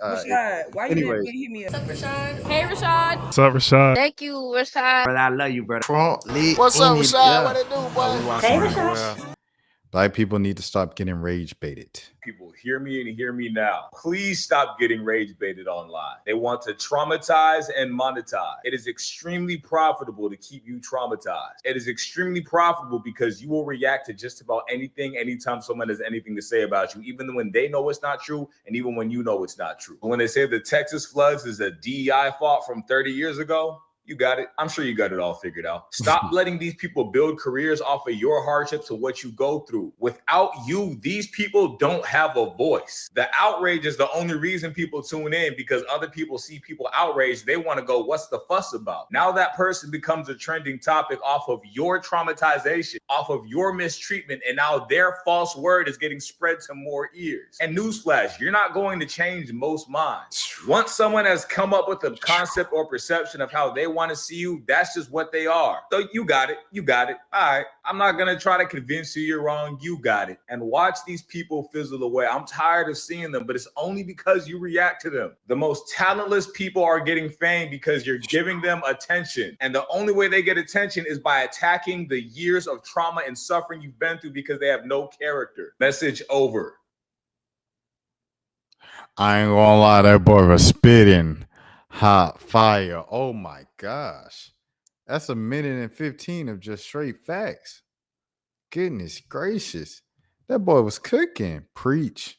Rashad, why you Anyway, didn't hit me up? What's up, Rashad? Hey, Rashad. What's up, Rashad? Thank you, Rashad. brother, I love you, brother. Trump lit. What's up, Rashad? Yeah. What it do, boy? Hey, Rashad. Black people need to stop getting rage baited. People, hear me and hear me now. Please stop getting rage baited online. They want to traumatize and monetize. It is extremely profitable to keep you traumatized. It is extremely profitable because you will react to just about anything anytime someone has anything to say about you, even when they know it's not true and even when you know it's not true. When they say the Texas floods is a DEI fault from 30 years ago, you got it. I'm sure you got it all figured out. Stop letting these people build careers off of your hardships and what you go through. Without you, these people don't have a voice. The outrage is the only reason people tune in, because other people see people outraged. They want to go, what's the fuss about? Now that person becomes a trending topic off of your traumatization, off of your mistreatment, and now their false word is getting spread to more ears. And newsflash, you're not going to change most minds. Once someone has come up with a concept or perception of how they want to see you, that's just what they are. So you got it. You got it. All right. I'm not going to try to convince you you're wrong. You got it. And watch these people fizzle away. I'm tired of seeing them, but it's only because you react to them. The most talentless people are getting fame because you're giving them attention. And the only way they get attention is by attacking the years of trauma and suffering you've been through because they have no character. Message over. I ain't gonna lie, that boy was spitting hot fire. Oh my gosh. That's 1:15 of just straight facts. Goodness gracious. That boy was cooking. Preach.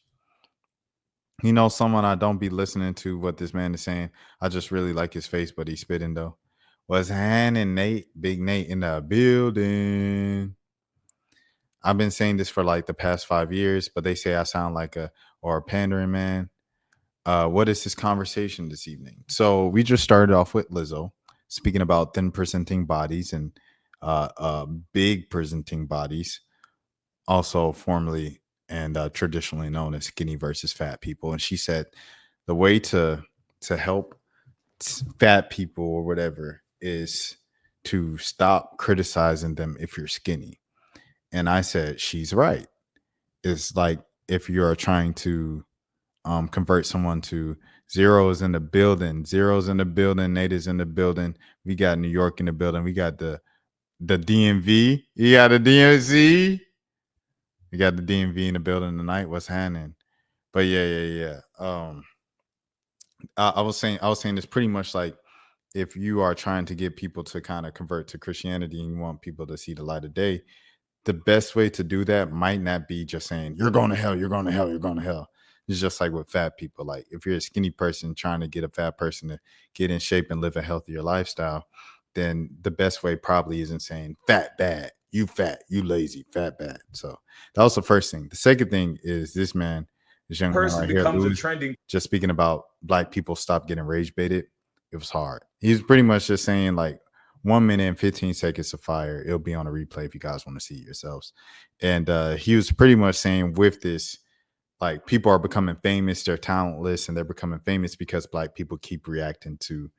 You know, someone I don't be listening to what this man is saying. I just really like his face, but he's spitting though. Was Han and Nate, Big Nate in the building. I've been saying this for like the past 5 years, but they say I sound like a pandering man. What is this conversation this evening? So we just started off with Lizzo speaking about thin presenting bodies and big presenting bodies, also formerly and traditionally known as skinny versus fat people. And she said the way to help fat people or whatever is to stop criticizing them if you're skinny. And I said, she's right. It's like if you're trying to convert someone to Zero is in the building. Zero's in the building. Nate is in the building. We got New York in the building. We got the DMV. You got the DMC. We got the DMV in the building tonight. What's happening? But yeah. I was saying it's pretty much like if you are trying to get people to kind of convert to Christianity and you want people to see the light of day, the best way to do that might not be just saying you're going to hell, you're going to hell, you're going to hell. It's just like with fat people. Like if you're a skinny person trying to get a fat person to get in shape and live a healthier lifestyle, then the best way probably isn't saying fat bad, you fat, you lazy, fat bad. So that was the first thing. The second thing is this man, this young Person man right becomes here, a trending. just speaking about black people stop getting rage baited. It was hard. He's pretty much just saying like 1 minute and 15 seconds of fire. It'll be on a replay if you guys want to see it yourselves. And he was pretty much saying with this, like people are becoming famous, they're talentless, and they're becoming famous because black people keep reacting to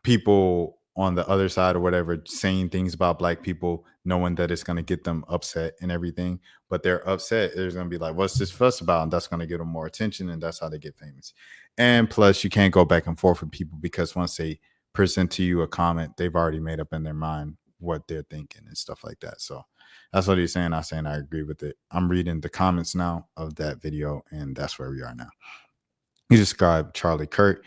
people on the other side or whatever saying things about black people, knowing that it's going to get them upset and everything. But they're upset. There's going to be like, what's this fuss about? And that's going to get them more attention, and that's how they get famous. And plus, you can't go back and forth with people because once they present to you a comment, they've already made up in their mind what they're thinking and stuff like that. So that's what he's saying. I'm saying I agree with it. I'm reading the comments now of that video, and that's where we are now. He described Charlie Kirk.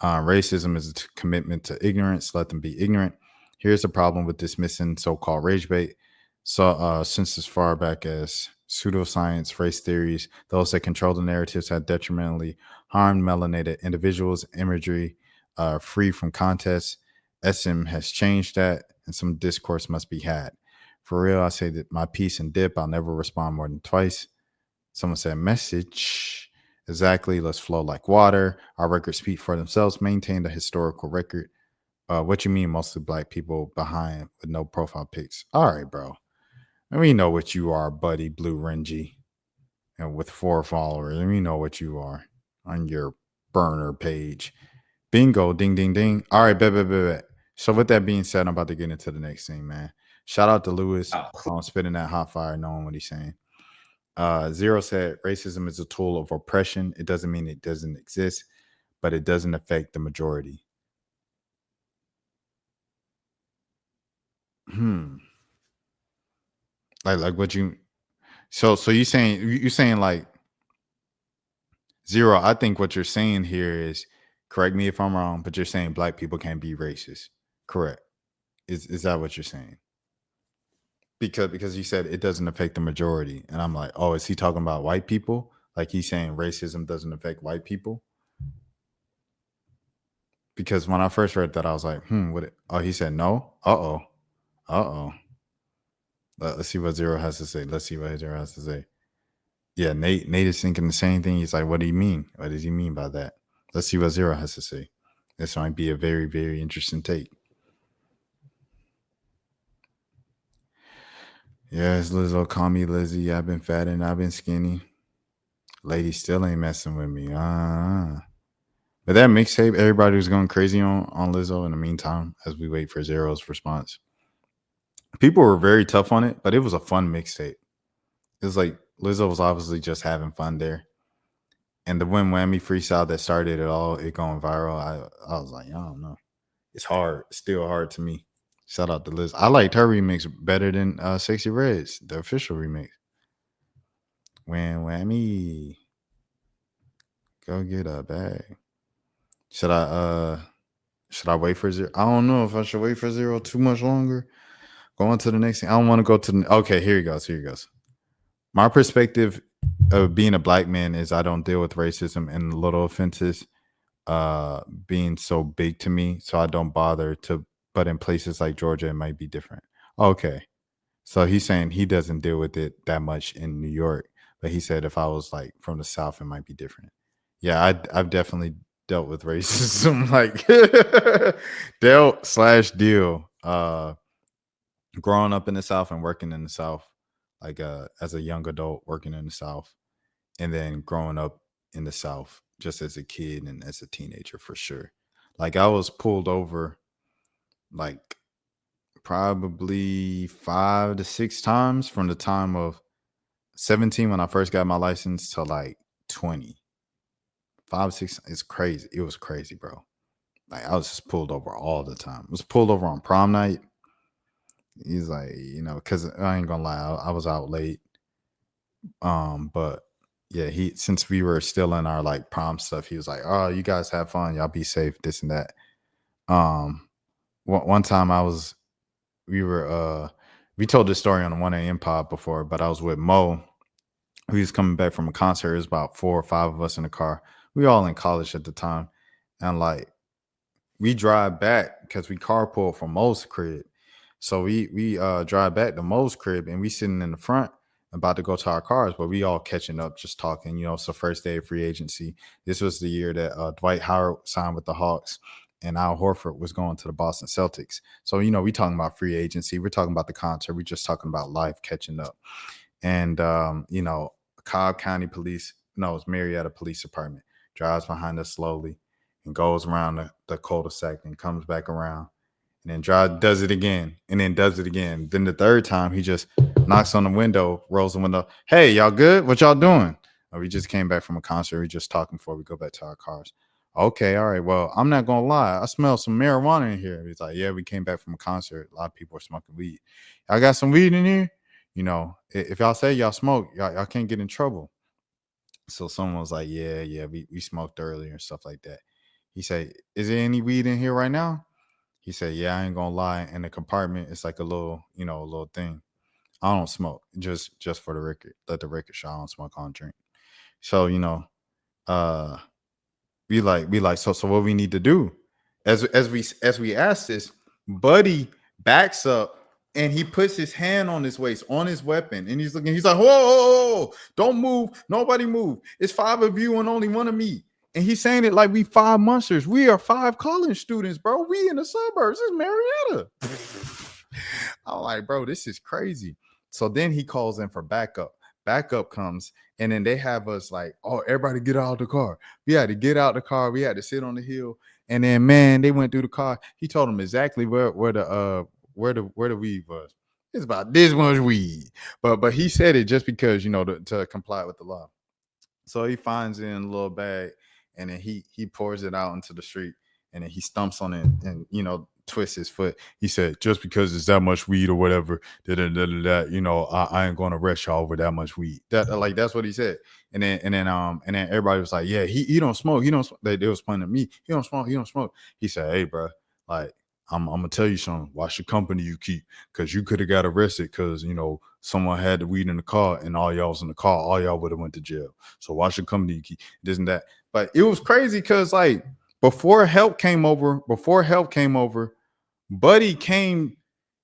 Racism is a commitment to ignorance. Let them be ignorant. Here's the problem with dismissing so-called rage bait. So since as far back as pseudoscience, race theories, those that control the narratives have detrimentally harmed melanated individuals. Imagery free from context. SM has changed that, and some discourse must be had. For real, I say that my piece and dip, I'll never respond more than twice. Someone said message. Exactly. Let's flow like water. Our records speak for themselves. Maintain the historical record. What you mean mostly black people behind with no profile pics? All right, bro. And we know what you are, buddy, Blue Renji. And with 4 followers. And we know what you are on your burner page. Bingo, ding, ding, ding. All right, bet. So with that being said, I'm about to get into the next thing, man. Shout out to Lewis on spitting that hot fire, knowing what he's saying. Zero said racism is a tool of oppression. It doesn't mean it doesn't exist. but it doesn't affect the majority. Like what you so you saying like Zero, I think what you're saying here is, correct me if I'm wrong, but you're saying black people can't be racist. Correct. Is that what you're saying? Because you said it doesn't affect the majority. And I'm like, oh, is he talking about white people? Like he's saying racism doesn't affect white people? Because when I first read that, I was like, he said no? Uh-oh. Uh-oh. Let's see what Zero has to say. Yeah, Nate is thinking the same thing. He's like, what do you mean? What does he mean by that? Let's see what Zero has to say. This might be a very, very interesting take. Yes, Lizzo, call me Lizzie. I've been fat and I've been skinny. Lady still ain't messing with me. But that mixtape, everybody was going crazy on Lizzo in the meantime as we wait for Zero's response. People were very tough on it, but it was a fun mixtape. It was like Lizzo was obviously just having fun there. And the Win Whammy freestyle that started it all, it going viral, I was like, I don't know. It's hard. It's still hard to me. Shout out to Liz. I liked her remix better than Sexy Red's, the official remix. Win Whammy. Go get a bag. Should I wait for Zero? I don't know if I should wait for Zero too much longer. Go on to the next thing. I don't want to go to the okay, here he goes. My perspective of being a black man is I don't deal with racism and little offenses being so big to me, so I don't bother to. But in places like Georgia, it might be different. Okay, so he's saying he doesn't deal with it that much in New York, but he said if I was like from the South, it might be different. Yeah, I've definitely dealt with racism, like deal. Growing up in the South and working in the South, like as a young adult working in the South, and then growing up in the South just as a kid and as a teenager for sure. Like I was pulled over like probably 5 to 6 times from the time of 17 when I first got my license to like 20. 5, 6, it's crazy. It was crazy, bro. Like I was just pulled over all the time. I was pulled over on prom night. He's like, because I ain't gonna lie, I was out late. But yeah, since we were still in our like prom stuff, he was like, "Oh, you guys have fun, y'all be safe, this and that." One time we told this story on the 1 a.m. pod before, but I was with Mo. We was coming back from a concert. It was about 4 or 5 of us in the car. We all in college at the time, and like we drive back because we carpool from Mo's crib. So we drive back to Mo's crib, and we sitting in the front about to go to our cars, but we all catching up, just talking. It's the first day of free agency. This was the year that Dwight Howard signed with the Hawks, and Al Horford was going to the Boston Celtics. So we talking about free agency. We're talking about the concert. We're just talking about life, catching up. And Cobb County Police, no, it's Marietta Police Department, drives behind us slowly and goes around the cul-de-sac and comes back around. And then does it again, and then does it again. Then the third time, he just knocks on the window, rolls the window. Hey, y'all good? What y'all doing? We just came back from a concert. We just talking before we go back to our cars. Okay, all right. Well, I'm not gonna lie. I smell some marijuana in here. He's like, yeah, we came back from a concert. A lot of people are smoking weed. I got some weed in here. If y'all say y'all smoke, y'all can't get in trouble. So someone was like, yeah, we smoked earlier and stuff like that. He said, is there any weed in here right now? He said, yeah, I ain't gonna lie. In the compartment, it's like a little thing. I don't smoke, just for the record. Let the record show I don't smoke, I don't drink. So, we like, so what we need to do? As we ask this, Buddy backs up and he puts his hand on his waist, on his weapon, and he's looking, he's like, whoa, don't move, nobody move. It's 5 of you and only 1 of me. And he's saying it like we 5 monsters. We are 5 college students, bro. We in the suburbs. This is Marietta. I'm like, bro, this is crazy. So then he calls in for backup. Backup comes, and then they have us like, oh, everybody get out of the car. We had to get out the car. We had to sit on the hill. And then, man, they went through the car. He told them exactly where the weed was. It's about this much weed. But he said it just because, to comply with the law. So he finds it in a little bag, and then he pours it out into the street, and then he stumps on it and twists his foot. He said, just because it's that much weed or whatever, I ain't gonna arrest y'all over that much weed. That's what he said. And then everybody was like, yeah, he don't smoke. He don't smoke. They was pointing at me. He don't smoke. He don't smoke. He said, hey, bro, like, I'm gonna tell you something. Watch the company you keep, because you could have got arrested because someone had the weed in the car and all y'all was in the car. All y'all would have went to jail. So watch the company you keep. This and that. But it was crazy because like before help came over, Buddy came.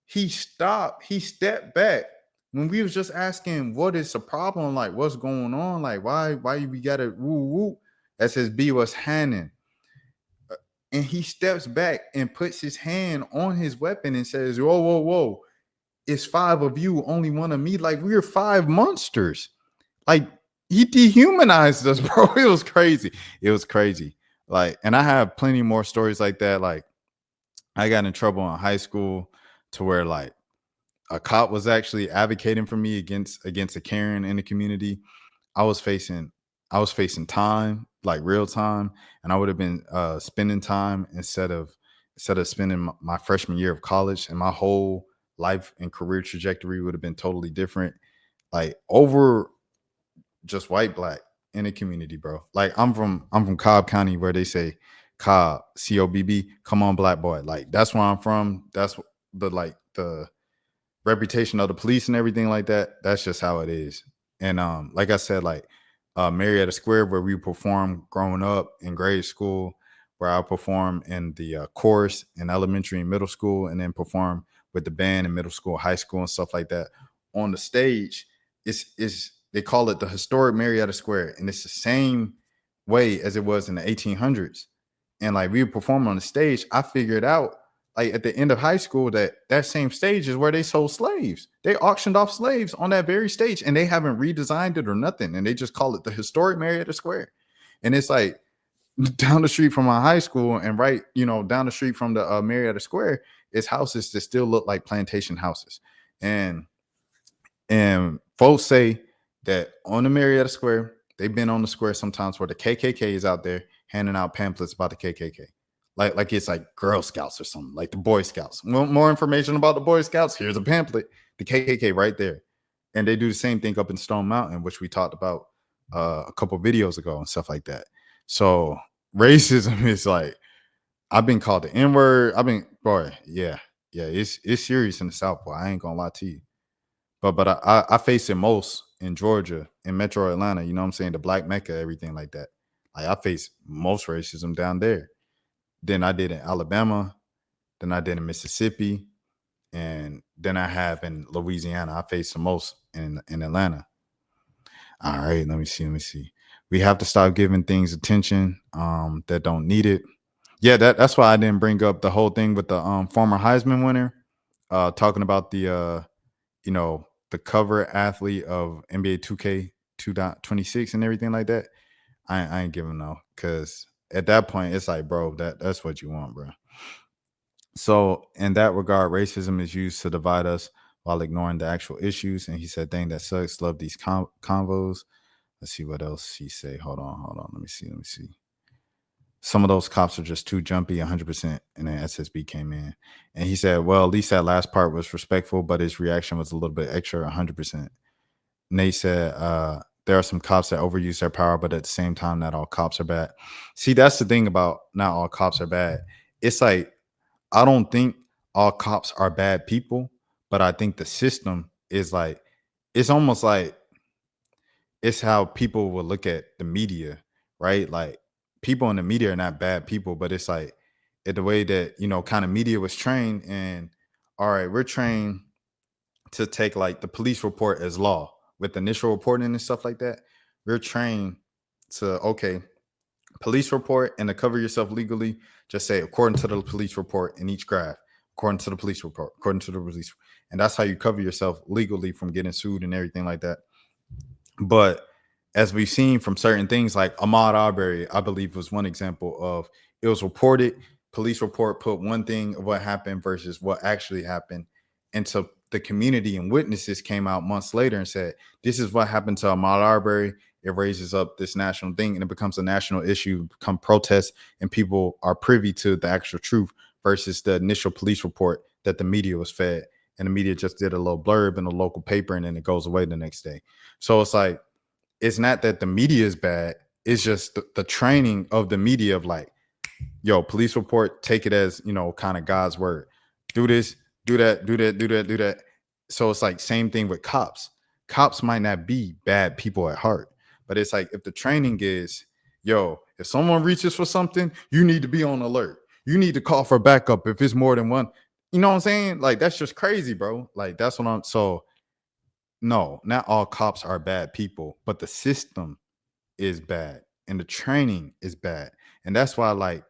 He stopped. He stepped back when we was just asking, what is the problem? Like, what's going on? Like, why we gotta woo woo? SSB was handing. And he steps back and puts his hand on his weapon and says, whoa, whoa, whoa. It's 5 of you, only one of me. Like, we're 5 monsters. Like, he dehumanized us, bro. It was crazy. It was crazy. Like, and I have plenty more stories like that. Like, I got in trouble in high school to where like a cop was actually advocating for me against a Karen in the community. I was facing time, like real time, and I would have been spending time instead of spending my freshman year of college, and my whole life and career trajectory would have been totally different. Like over just white black in the community, bro. Like I'm from Cobb County, where they say Cobb, COBB, come on black boy. Like that's where I'm from. That's the reputation of the police and everything like that. That's just how it is. And like I said, like Marietta Square, where we performed growing up in grade school, where I perform in the chorus in elementary and middle school, and then perform with the band in middle school, high school, and stuff like that. On the stage, it's they call it the historic Marietta Square, and it's the same way as it was in the 1800s. And like we would perform on the stage, I figured out like at the end of high school that same stage is where they sold slaves. They auctioned off slaves on that very stage, and they haven't redesigned it or nothing. And they just call it the historic Marietta Square. And it's like down the street from my high school, and right, down the street from the Marietta Square is houses that still look like plantation houses. And folks say that on the Marietta Square, they've been on the square sometimes where the KKK is out there handing out pamphlets about the KKK. Like it's like Girl Scouts or something, like the Boy Scouts. Want more information about the Boy Scouts? Here's a pamphlet, the KKK right there. And they do the same thing up in Stone Mountain, which we talked about a couple videos ago and stuff like that. So racism is like, I've been called the N-word. Yeah, it's serious in the South, boy. I ain't gonna lie to you. But I face it most in Georgia, in Metro Atlanta. You know what I'm saying? The Black Mecca, everything like that. Like I face most racism down there. Then I did in Alabama, then I did in Mississippi, and then I have in Louisiana. I face the most in Atlanta. All right, let me see. We have to stop giving things attention that don't need it. Yeah, that's why I didn't bring up the whole thing with the former Heisman winner, talking about the the cover athlete of NBA 2K 2.26 and everything like that. I ain't giving no, because at that point it's like, bro, that's what you want, bro. So in that regard, racism is used to divide us while ignoring the actual issues. And he said, "Thing that sucks. Love these convos." Let's see what else he say. Hold on. Let me see. Some of those cops are just too jumpy, 100%. And then SSB came in, and he said, "Well, at least that last part was respectful, but his reaction was a little bit extra, 100%." Nate said, there are some cops that overuse their power, but at the same time, not all cops are bad. See, that's the thing about not all cops are bad. It's like, I don't think all cops are bad people, but I think the system is like, it's almost like it's how people will look at the media, right? Like people in the media are not bad people, but it's like the way that, kind of media was trained. And all right, we're trained to take like the police report as law with initial reporting and stuff like that. We're trained to, okay, police report, and to cover yourself legally, just say according to the police report in each graph, according to the police report, according to the police. And that's how you cover yourself legally from getting sued and everything like that. But as we've seen from certain things, like Ahmaud Arbery, I believe, was one example of, it was reported, police report put one thing of what happened versus what actually happened. And so the community and witnesses came out months later and said, this is what happened to Ahmaud Arbery. it raises up this national thing and it becomes a national issue, become protests, and people are privy to the actual truth versus the initial police report that the media was fed. And the media just did a little blurb in a local paper and then it goes away the next day. So it's like, it's not that the media is bad. It's just the training of the media of like, yo, police report, take it as, kind of God's word. Do this, do that, do that, do that, do that. So it's like same thing with cops. Cops might not be bad people at heart, but it's like if the training is, yo, if someone reaches for something, you need to be on alert. You need to call for backup if it's more than one. You know what I'm saying? Like, that's just crazy, bro. Like, that's what so no, not all cops are bad people, but the system is bad and the training is bad. And that's why, like,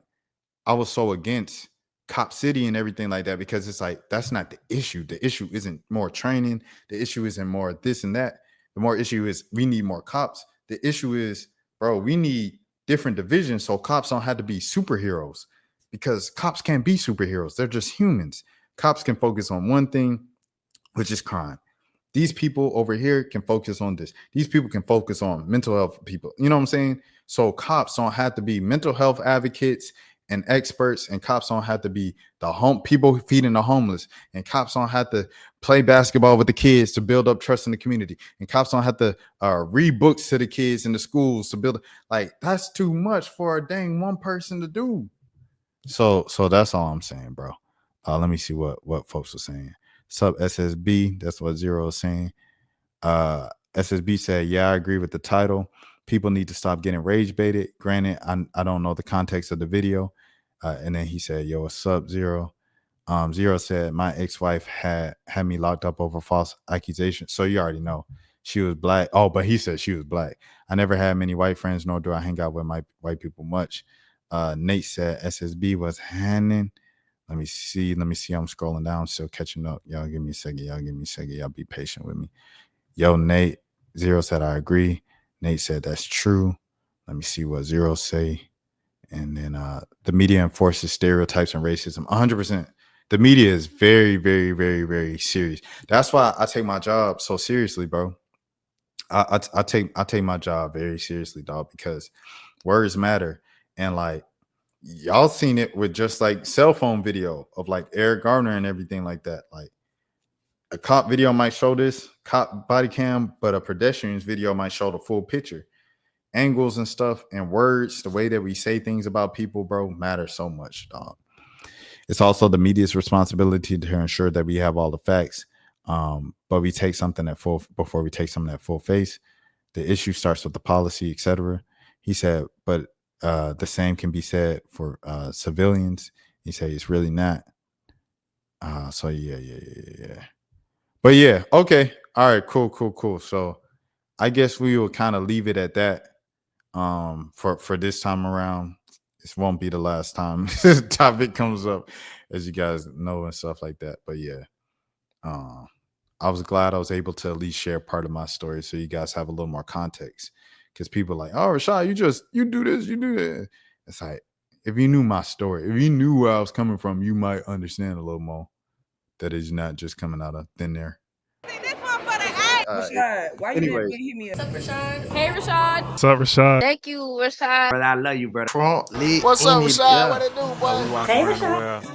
I was so against Cop City and everything like that, because it's like, that's not the issue. The issue isn't more training. The issue isn't more this and that. The more issue is we need more cops. The issue is, bro, we need different divisions so cops don't have to be superheroes, because cops can't be superheroes. They're just humans. Cops can focus on one thing, which is crime. These people over here can focus on this. These people can focus on mental health people. You know what I'm saying? So cops don't have to be mental health advocates and experts, and cops don't have to be the people feeding the homeless, and cops don't have to play basketball with the kids to build up trust in the community, and cops don't have to read books to the kids in the schools to build. Like, that's too much for a dang one person to do. So that's all I'm saying, bro. Let me see what folks are saying. Sub SSB, that's what Zero is saying. SSB said, yeah, I agree with the title. People need to stop getting rage baited. Granted, I don't know the context of the video. And then he said, yo, what's up, Zero? Zero said, my ex-wife had me locked up over false accusations. So you already know she was black. Oh, but he said she was black. I never had many white friends, nor do I hang out with my white people much. Nate said SSB was handing. Let me see. I'm scrolling down, still catching up. Y'all give me a second. Y'all be patient with me. Yo, Nate. Zero said, I agree. Nate said, that's true. Let me see what Zero say. And then the media enforces stereotypes and racism. 100%. The media is very, very, very, very serious. That's why I take my job so seriously, bro. I take my job very seriously, dog, because words matter. And like, y'all seen it with just like cell phone video of like Eric Garner and everything like that. Like, a cop video might show this cop body cam, but a pedestrian's video might show the full picture. Angles and stuff and words, the way that we say things about people, bro, matter so much, dog. It's also the media's responsibility to ensure that we have all the facts. But we take something at full before we take something at full face. The issue starts with the policy, etc. He said, but the same can be said for civilians. He said it's really not. So yeah. But yeah, okay. All right, cool. So I guess we will kind of leave it at that. For this time around. This won't be the last time this topic comes up, as you guys know, and stuff like that. But yeah. I was glad I was able to at least share part of my story so you guys have a little more context. Because people are like, oh, Rashad, you do this, you do that. It's like, if you knew my story, if you knew where I was coming from, you might understand a little more that it's not just coming out of thin air. Rashad, why you anyway. didn't hit me up? What's up, Rashad? Hey, Rashad. What's up, Rashad? Thank you, Rashad. Brother, I love you, brother. What's up, Rashad? What it do, boy? Hey, Rashad.